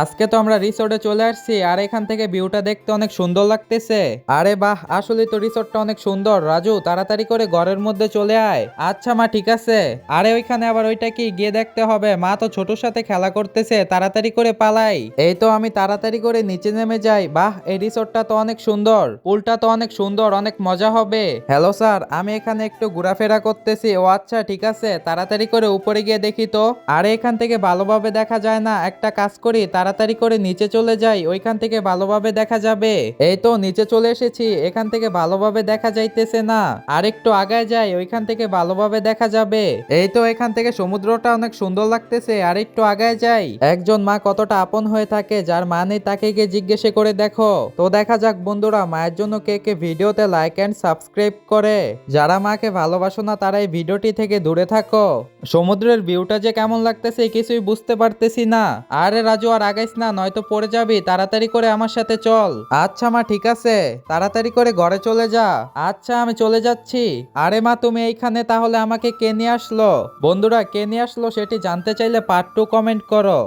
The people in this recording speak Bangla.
আজকে তো আমরা রিসোর্টে চলে আসছি আর এখান থেকে ভিউটা দেখতে অনেক সুন্দর লাগতেছে। আরে বাহ, আসলে তো রিসোর্টটা অনেক সুন্দর। রাজু, তাড়াতাড়ি করে ঘরের মধ্যে চলে আয়। আচ্ছা মা, ঠিক আছে। আরে ওইখানে আবার ওইটা কি, গিয়ে দেখতে হবে। মা তো ছোটর সাথে খেলা করতেছে, তাড়াতাড়ি করে পালাই। এই তো আমি তাড়াতাড়ি করে নিচে নেমে যাই। বাহ, এই রিসোর্টটা তো অনেক সুন্দর, পুলটা তো অনেক সুন্দর, অনেক মজা হবে। হ্যালো স্যার, আমি এখানে একটু ঘোরাফেরা করতেছি। ও আচ্ছা, ঠিক আছে, তাড়াতাড়ি করে উপরে গিয়ে দেখি তো। আরে এখান থেকে ভালোভাবে দেখা যায় না, একটা কাজ করি, তাড়াতাড়ি করে নিচে চলে যাই, ওইখান থেকে ভালোভাবে দেখা যাবে। এই তো নিচে চলে এসেছি, এখান থেকে ভালোভাবে দেখা যাইতেছে না। আর একটু আগায় যাই, ওইখান থেকে ভালোভাবে দেখা যাবে। এই তো এখান থেকে সমুদ্রটা অনেক সুন্দর লাগতেছে। আর একটু আগায় যাই। একজন মা কতটা আপন হয়ে থাকে, যার মা নেই তাকে গিয়ে জিজ্ঞেস করে দেখো তো। দেখা যাক বন্ধুরা, মায়ের জন্য কে কে ভিডিওতে লাইক এন্ড সাবস্ক্রাইব করে। যারা মাকে ভালোবাসো না তারা এই ভিডিওটি থেকে দূরে থাকো। সমুদ্রের ভিউটা যে কেমন লাগতেছে কিছুই বুঝতে পারতেছি না। আরে রাজু, আর আগাইস না, নয়তো পড়ে যাবি। তাড়াতাড়ি করে আমার সাথে চল। আচ্ছা মা, ঠিক আছে, তাড়াতাড়ি করে ঘরে চলে যা। আচ্ছা, আমি চলে যাচ্ছি। আরে মা, তুমি এইখানে, তাহলে আমাকে কে নিয়ে আসলো? বন্ধুরা, কে নিয়ে আসলো সেটি জানতে চাইলে পার্ট 2 কমেন্ট করো।